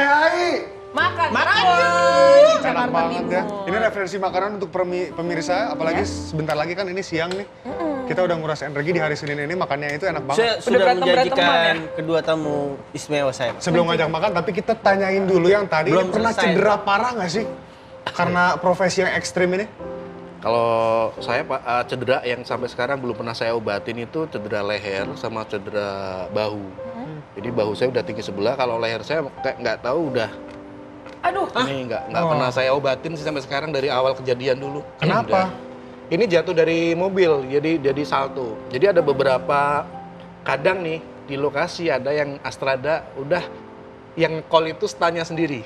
Teh Ai. Makan. Enak banget ya. Ini referensi makanan untuk pemirsa, apalagi sebentar lagi kan ini siang nih. Kita udah nguras energi di hari Senin ini, makannya itu enak banget. Saya sudah menjanjikan kedua tamu istimewa saya. Sebelum ngajak makan, tapi kita tanyain dulu yang tadi, Belum pernah selesai. cedera parah nggak sih? Karena profesi yang ekstrim ini? Kalau saya Pak cedera yang sampai sekarang belum pernah saya obatin itu cedera leher sama cedera bahu. Jadi bahu saya udah tinggi sebelah, kalau leher saya kayak nggak tahu udah. Aduh. Ini nggak pernah saya obatin sih sampai sekarang dari awal kejadian dulu. Kenapa? Ini jatuh dari mobil, jadi salto. Jadi ada beberapa kadang nih di lokasi ada yang Astrada udah yang call itu stanya sendiri.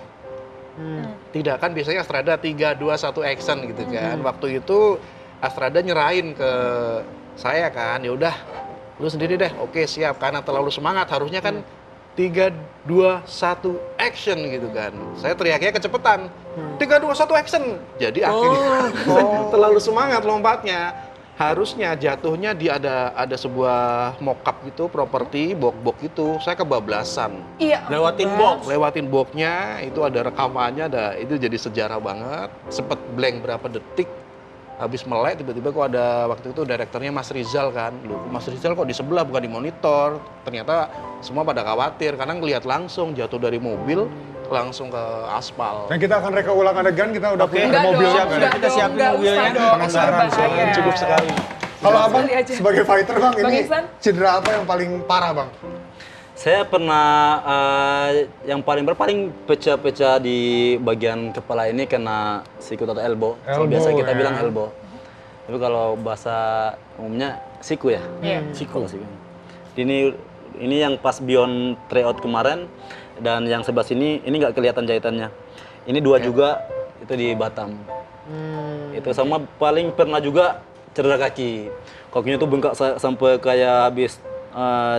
Tidak kan biasanya Astrada 3, 2, 1 action gitu kan. Waktu itu Astrada nyerahin ke saya kan, ya udah lu sendiri deh. Oke, siap. Karena terlalu semangat harusnya kan 3, 2, 1 action gitu kan. Saya teriaknya kecepatan. 3, 2, 1 action. Jadi akhirnya terlalu semangat lompatnya. Harusnya jatuhnya di ada sebuah mock-up gitu, properti box-box itu. Saya kebablasan. Iya. Lewatin boxnya, itu ada rekamannya, itu jadi sejarah banget. Sempet blank berapa detik, habis melek tiba-tiba kok ada waktu itu direkturnya Mas Rizal kan. Loh, Mas Rizal kok di sebelah bukan di monitor. Ternyata semua pada khawatir karena ngelihat langsung jatuh dari mobil langsung ke aspal. Dan kita akan reka ulang adegan, kita udah punya Enggak mobil. dong, enggak kita dong, siapin enggak mobilnya. usah dong. Penasaran soalnya, Berbahaya. Cukup sekali. Kalau abang Sekali aja. sebagai fighter bang, Bang ini Ihsan? cedera apa yang paling parah bang? Saya pernah yang paling pecah-pecah di bagian kepala ini kena sikut atau elbow. So, Elbow, biasa kita ya. bilang elbow. Tapi kalau bahasa umumnya siku ya. Iya. Siku. Ini yang pas beyond tryout kemarin dan yang sebelah sini ini nggak kelihatan jahitannya. Ini dua juga itu di Batam. Itu sama paling pernah juga cedera kaki. Kakinya tuh bengkak sampai kayak habis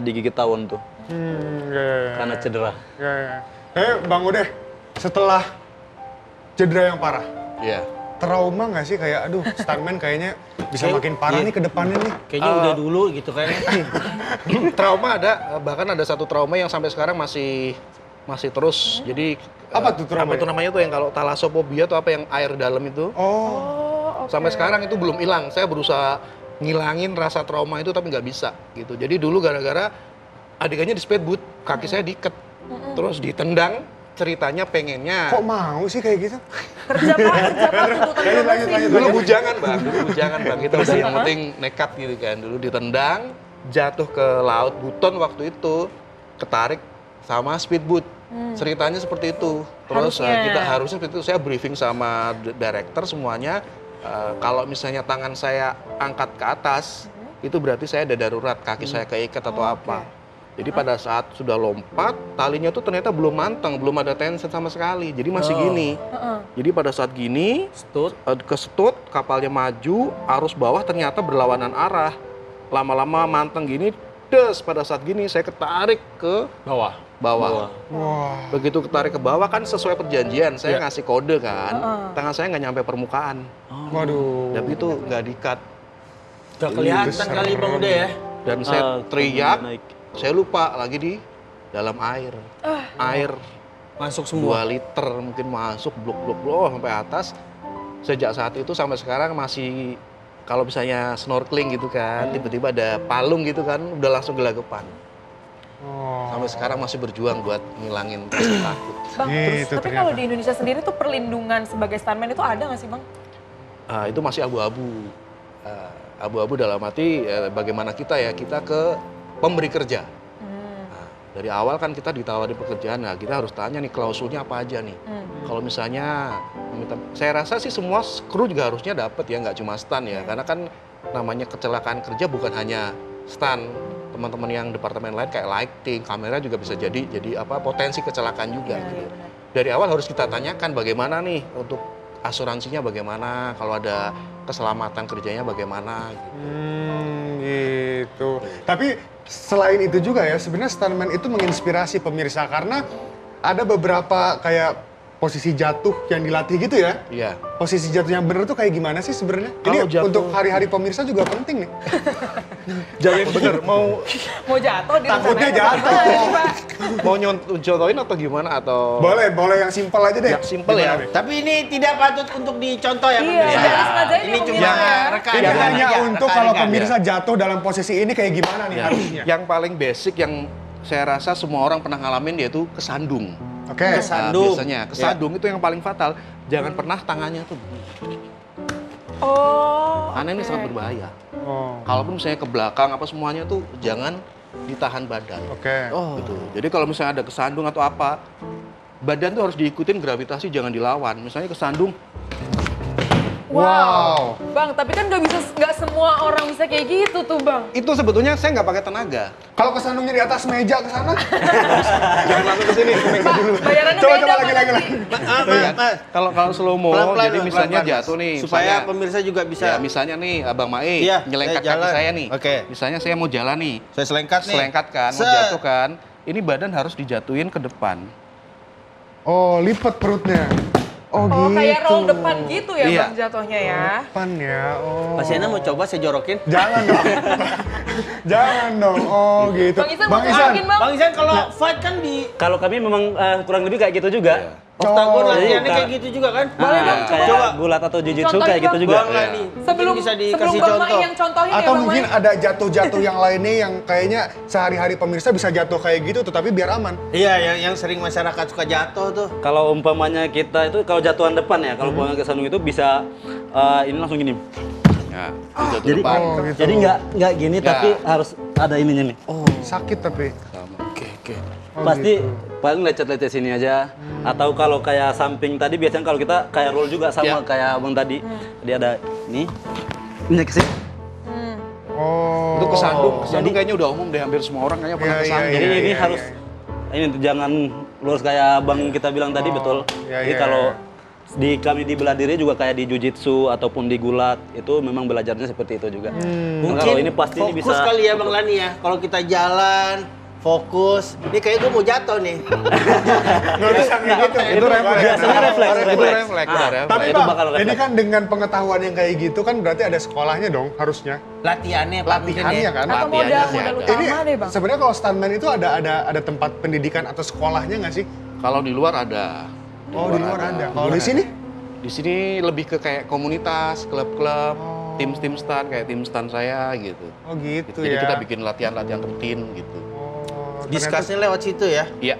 digigit tawon tuh. Karena cedera. Bang Udeh, setelah cedera yang parah, Iya. trauma nggak sih kayak aduh stuntman kayaknya bisa makin parah nih ke depannya nih? Kayaknya udah dulu gitu kan. Trauma ada, bahkan ada satu trauma yang sampai sekarang masih terus. Jadi Apa tuh trauma? Apa itu namanya tuh yang kalau talasophobia tuh apa yang air dalam itu? Oh, Sampai sekarang itu belum hilang. Saya berusaha ngilangin rasa trauma itu tapi nggak bisa gitu. Jadi dulu gara-gara adegannya di speedboat, kaki saya diikat, terus ditendang. Ceritanya pengennya. kok mau sih kayak gitu? Kerja pak, tuntutan Dulu bujangan bang, kita udah yang penting nekat gitu kan. Dulu ditendang, jatuh ke laut Buton waktu itu, ketarik sama speedboat. Ceritanya seperti itu. Terus kita harusnya seperti itu. Saya briefing sama director semuanya. Kalau misalnya tangan saya angkat ke atas, itu berarti saya ada darurat, kaki saya keikat atau apa. Jadi pada saat sudah lompat, talinya tuh ternyata belum manteng, belum ada tension sama sekali. Jadi masih gini. Jadi pada saat gini, kesetut, kapalnya maju, arus bawah ternyata berlawanan arah. Lama-lama manteng gini, des pada saat gini saya ketarik ke bawah. Wah, Begitu ketarik ke bawah kan sesuai perjanjian, saya ngasih kode kan. Tangan saya nggak nyampe permukaan. waduh. Dan itu nggak di-cut. Gak kelihatan kali Bang Ude ya. Dan saya teriak, naik. saya lupa lagi di dalam air. Air Masuk semua. 2 liter mungkin masuk blok sampai atas. Sejak saat itu sampai sekarang masih kalau misalnya snorkeling gitu kan, tiba-tiba ada palung gitu kan, udah langsung gelagapan. Sampai sekarang masih berjuang buat ngilangin rasa takut. Bang, terus, Gitu tapi ternyata. kalau di Indonesia sendiri tuh perlindungan sebagai stuntman itu ada nggak sih bang? Itu masih abu-abu. Abu-abu dalam arti bagaimana kita ke pemberi kerja. Nah, dari awal kan kita ditawari pekerjaan, nah kita harus tanya nih klausulnya apa aja nih. Kalau misalnya, saya rasa sih semua kru juga harusnya dapat ya, nggak cuma stunt ya. Karena kan namanya kecelakaan kerja bukan hanya stunt. Teman-teman yang departemen lain kayak lighting, kamera juga bisa jadi potensi kecelakaan juga. Gitu. Dari awal harus kita tanyakan bagaimana nih untuk asuransinya bagaimana, kalau ada keselamatan kerjanya bagaimana. Gitu. Gitu. Tapi selain itu juga ya, sebenarnya stuntman itu menginspirasi pemirsa karena ada beberapa kayak posisi jatuh yang dilatih gitu ya. Iya. Posisi jatuh yang bener tuh kayak gimana sih sebenarnya? Ini Kalau jatuh- untuk hari-hari pemirsa juga penting nih. Jadi bener mau jatuh di Takutnya rencananya jatuh. gimana nih, Pak? mau contohin atau gimana atau Boleh yang simpel aja deh. yang simple ya. Gimana nih? Tapi ini tidak patut untuk dicontoh ya Iya, pemirsa. jangan sengaja ini Ini cuma pemirsa ya. rekan. Ini rekan hanya aja, untuk rekan kalau ringan. pemirsa jatuh dalam posisi ini kayak gimana nih Ya. harusnya. Yang paling basic yang saya rasa semua orang pernah ngalamin yaitu kesandung. Oke. Kesandung. Biasanya kesandung itu yang paling fatal. Jangan pernah tangannya tuh, Oh. karena ini oke. sangat berbahaya. Oh. Kalaupun misalnya ke belakang apa semuanya tuh jangan ditahan badan. Oke. Gitu. Jadi kalau misalnya ada kesandung atau apa, badan tuh harus diikutin gravitasi, jangan dilawan. Misalnya kesandung, Wow. Bang, tapi kan nggak semua orang bisa kayak gitu tuh, Bang. itu sebetulnya saya nggak pakai tenaga. Kalau kesandungnya di atas meja ke sana. Jangan langsung ke sini. Pak, bayarannya Coba, beda coba, Pak, lagi. nanti. Mas, Kalau slow mo, pelan-pelan, jadi Mas, misalnya pelan-pelan, Mas. jatuh nih, Supaya misalnya- pemirsa juga bisa. Ya, misalnya nih Abang Mae Iya, nyelengkat saya kaki jalan. saya nih. Oke. Misalnya saya mau jalan nih. Saya selengkat nih. Selengkat kan, mau Set. jatuh kan. Ini badan harus dijatuhin ke depan. Oh, lipat perutnya. Oh, Oh, gitu. kayak roll depan gitu ya, Iya. Bang, jatuhnya ya. Depan ya. Oh. Pak Siana mau coba saya jorokin? Jangan dong. Jangan dong. Oh, gitu. Bang Isan mau jorokin, Bang? Bang Isan kalau fight kan di Kalau kami memang kurang lebih kayak gitu juga. oktagon Oh. latihannya Iya. kayak gitu juga kan? Boleh, Bang, Kayak coba. gulat atau jujitsu Contohin, kayak gitu Bang. juga. Bang Lani, Sebelum bisa sebelum dikasih Bang contoh. Mai yang contohin ya, Atau Bang mungkin Mai. ada jatuh-jatuh yang lainnya yang kayaknya sehari-hari pemirsa bisa jatuh kayak gitu tuh, tapi biar aman. Iya, yang sering masyarakat suka jatuh tuh. Kalau umpamanya kita itu kalau jatuhan depan ya, kalau umpamanya kesandung itu bisa ini langsung gini. Ya, jatuh Jadi depan. Oh, gitu. jadi nggak gini Ya. tapi harus ada ininya nih. Sakit tapi. Oke. Oh, Pasti gitu. paling lecet-lecet sini aja. Atau kalau kayak samping tadi biasanya kalau kita kayak roll juga sama Ya. kayak abang tadi. Dia ada ini ke sini. Oh. Itu kesandung. Kesandung Jadi- kayaknya udah umum deh, hampir semua orang kayaknya pernah Iya, iya, kesandung. Jadi iya, ini iya, harus ini jangan lurus kayak abang kita bilang tadi betul. iya, Jadi iya, kalau iya. di kami di bela diri juga kayak di jujitsu ataupun di gulat itu memang belajarnya seperti itu juga. Nah, kalau ini pasti ini fokus bisa kali ya Bang Lani ya. Kalau kita jalan, fokus. Ini kayak gue mau jatuh nih. Nggak bisa kayak gitu. Itu refleks. biasanya refleks. Itu refleks, benar, refleks. Tapi Itu Bang, bakal refleks. ini kan dengan pengetahuan yang kayak gitu kan berarti ada sekolahnya dong harusnya. Latihannya Pak, mungkin Latihannya ya. kan. Atau Latihannya sih modal ada. utama Ini deh, Bang. sebenarnya kalau stuntman itu ada tempat pendidikan atau sekolahnya nggak sih? Kalau di luar ada. Oh, di luar ada. Kalau di sini? Di sini lebih ke kayak komunitas, klub-klub, tim-tim stunt kayak tim stunt saya gitu. Oh, gitu Jadi ya. kita bikin latihan-latihan rutin gitu. Oh, ternyata- Diskusnya lewat situ ya. Iya.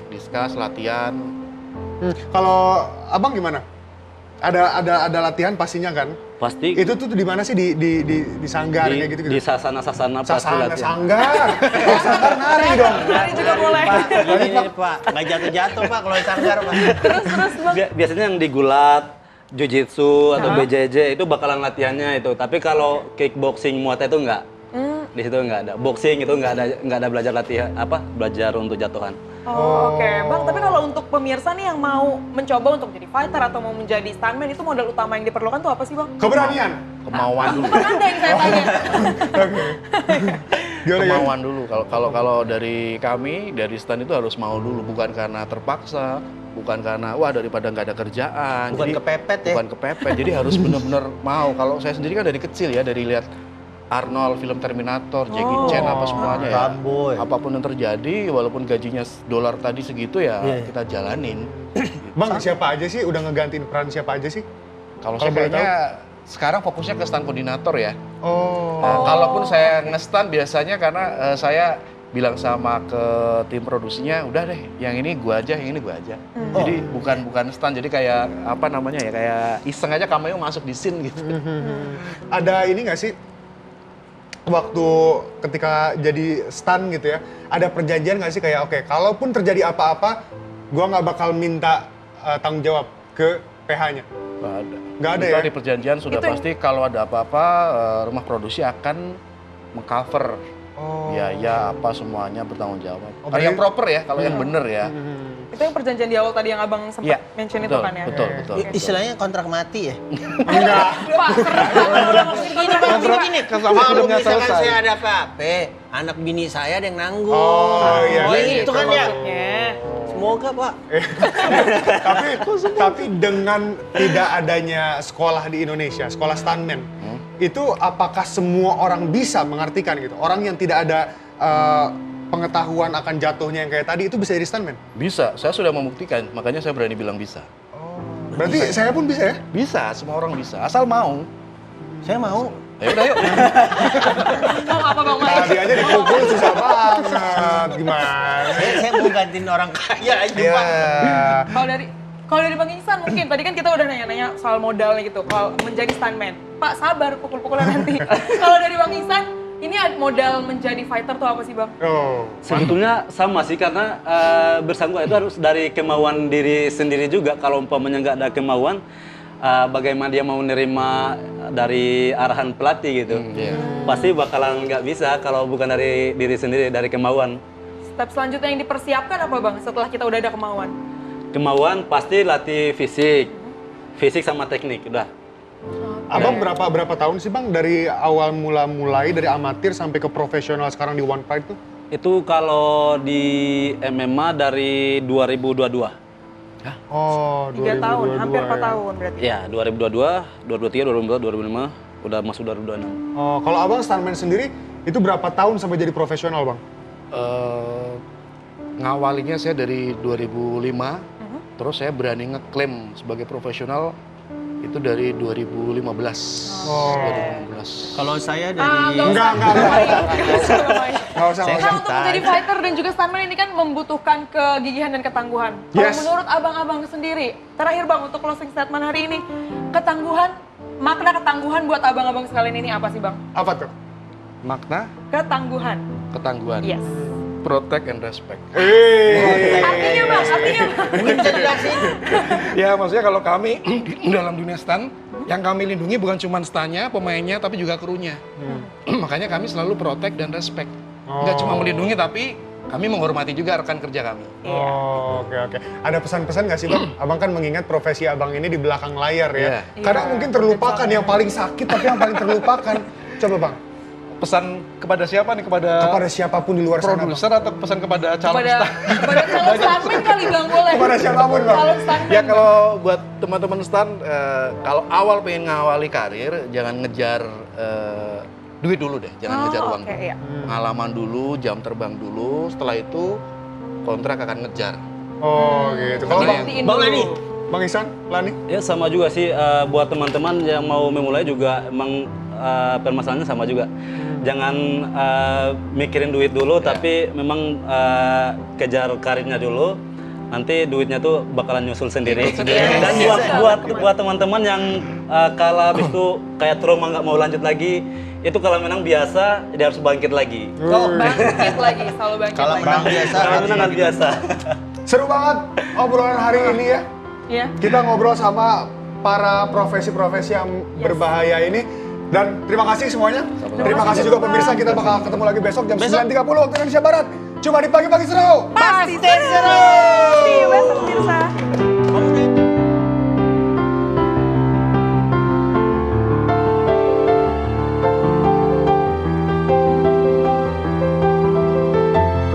Diskus, latihan. Kalau Abang gimana? Ada latihan pastinya kan? pasti Itu tuh di mana sih di sanggar kayak gitu di sasana-sasana pasti Sasana latihan. sanggar. Kalau sanggar nari dong. Hari juga boleh. Pak, ini Pak, nggak jatuh-jatuh Pak kalau di sanggar Pak. Terus, Bang. Biasanya yang di gulat, jujitsu atau BJJ itu bakalan latihannya itu. Tapi kalau kickboxing muay thai itu enggak. Di situ enggak ada. Boxing itu enggak ada belajar latihan belajar untuk jatuhan. Oh, oke. Bang, tapi kalau untuk pemirsa nih yang mau mencoba untuk jadi fighter atau mau menjadi stuntman, itu modal utama yang diperlukan tuh apa sih, Bang? Keberanian. Kemauan dulu. Bukan Anda yang saya tanya. Gimana ya? Kemauan dulu. Kalau dari kami dari stunt itu harus mau dulu, bukan karena terpaksa, bukan karena wah daripada nggak ada kerjaan. Bukan kepepet ya? Bukan kepepet. Jadi harus benar-benar mau. Kalau saya sendiri kan dari kecil ya, dari lihat Arnold, film Terminator, Jackie Chan apa semuanya ya. Rambo ya. Apapun yang terjadi, walaupun gajinya dolar tadi segitu ya Iya. kita jalanin. Bang, siapa aja sih udah ngegantiin peran siapa aja sih? Kalau Kalau saya boleh kayaknya sekarang fokusnya ke stunt koordinator ya. Oh. Nah, kalaupun saya nge-stunt biasanya karena saya bilang sama ke tim produksinya, udah deh, yang ini gua aja, yang ini gua aja. Jadi bukan stunt, jadi kayak apa namanya ya, kayak iseng aja cameo masuk di scene gitu. Ada ini nggak sih? Waktu ketika jadi stunt gitu ya, ada perjanjian nggak sih kayak oke, kalaupun terjadi apa-apa, gua nggak bakal minta tanggung jawab ke PH-nya. Nggak ada. Nggak ada Kita ya? di perjanjian sudah Itu- pasti kalau ada apa-apa rumah produksi akan mengcover Oh. biaya apa semuanya bertanggung jawab. Oh, Kalau yang berarti- proper ya, kalau yang bener ya. Itu yang perjanjian di awal tadi yang Abang sempat Iya, mention itu betul, kan ya? betul, Oke. betul. Oke. Istilahnya kontrak mati ya. Enggak. Pak, udah maksudnya Gini Pak, kontrak gini. Sampai Kalau filmnya misalkan selesai. saya ada apa-apa, anak bini saya ada yang nanggung. Oh, iya. Gitu kan ya. maksudnya. semoga Pak. Tapi dengan tidak adanya sekolah di Indonesia, sekolah stuntman, itu apakah semua orang bisa mengartikan gitu? Orang yang tidak ada pengetahuan akan jatuhnya yang kayak tadi itu bisa jadi stuntman? Bisa, saya sudah membuktikan, makanya saya berani bilang bisa. Berarti saya pun bisa ya? Bisa, semua orang bisa, asal mau. Saya mau. Ayo udah yuk. Mau apa Bang Mike? Tadi aja dipukul susah banget, gimana? Saya mau gantiin orang kaya aja Ya. Pak. Kalau dari Bang Ihsan mungkin, tadi kan kita udah nanya-nanya soal modalnya gitu, kalau menjadi stuntman. Pak sabar, pukul-pukulan nanti. Kalau dari Bang Ihsan, ini modal menjadi fighter tuh apa sih Bang? Oh, Sebetulnya sama sih karena bersangkutan itu harus dari kemauan diri sendiri juga. Kalau umpamanya nggak ada kemauan, bagaimana dia mau menerima dari arahan pelatih gitu. Pasti bakalan nggak bisa kalau bukan dari diri sendiri, dari kemauan. Step selanjutnya yang dipersiapkan apa Bang setelah kita udah ada kemauan? Kemauan pasti latih fisik, fisik sama teknik udah. Abang berapa tahun sih Bang dari awal mulai dari amatir sampai ke profesional sekarang di One Pride tuh? Itu kalau di MMA dari 2022. Oh, 3 tahun, 2022 hampir 4 ya. tahun berarti. Ya, 2022, 2023, 2024, 2025, udah masuk 2026. Oh, kalau Abang stuntman sendiri itu berapa tahun sampai jadi profesional Bang? Ngawalinya saya dari 2005, terus saya berani ngeklaim sebagai profesional itu dari 2015. Oh. 2015. Kalau saya Nggak dari Enggak. Nggak usah. Kan untuk menjadi fighter dan juga stuntman ini kan membutuhkan kegigihan dan ketangguhan. Kalau Yes. menurut abang-abang sendiri, terakhir Bang untuk closing statement hari ini, makna ketangguhan buat abang-abang sekalian ini apa sih Bang? Apa tuh? Makna Ketangguhan. ketangguhan. Yes. Protect and respect. Artinya Bang, artinya Bang. mungkin bisa dijelasin. Ya maksudnya kalau kami dalam dunia stan, yang kami lindungi bukan cuma stannya, pemainnya, tapi juga krunya. Makanya kami selalu protect dan respect. Nggak cuma melindungi, tapi kami menghormati juga rekan kerja kami. Oh, oke. Ada pesan-pesan nggak sih Bang? Abang kan mengingat profesi Abang ini di belakang layar ya. Iya. Kadang mungkin terlupakan yang paling sakit tapi yang paling terlupakan. Coba Bang, Pesan kepada siapa nih? Kepada kepada siapapun di luar sana Bang. produser atau pesan kepada calon Kepada stan? calon stuntman kali Bang, boleh. Kepada siapapun Bang. Calon stuntman. Ya kalau buat teman-teman stan, kalau awal pengen ngawali karir, jangan ngejar duit dulu deh, jangan ngejar uang. Oke, iya. Pengalaman dulu, jam terbang dulu, setelah itu kontrak akan ngejar. Oh, gitu. Kalau Bang, Buktiin Bang dulu. Lani. Bang Ihsan, Lani? Ya sama juga sih buat teman-teman yang mau memulai juga emang permasalahannya sama juga. Jangan mikirin duit dulu, tapi memang kejar karirnya dulu. Nanti duitnya tuh bakalan nyusul sendiri. Dan buat teman-teman yang kalau habis itu kayak trauma nggak mau lanjut lagi, itu kalau menang biasa, dia harus bangkit lagi. Bangkit lagi, selalu bangkit Kalau lagi. menang biasa, Kalau menang kan biasa. Seru banget obrolan hari ini ya. Iya. Kita ngobrol sama para profesi-profesi yang berbahaya ini. Dan terima kasih semuanya. Terima kasih juga pemirsa. Kita bakal ketemu lagi besok jam 9.30 waktu Indonesia Barat. Cuma di Pagi-Pagi Seru. Pasti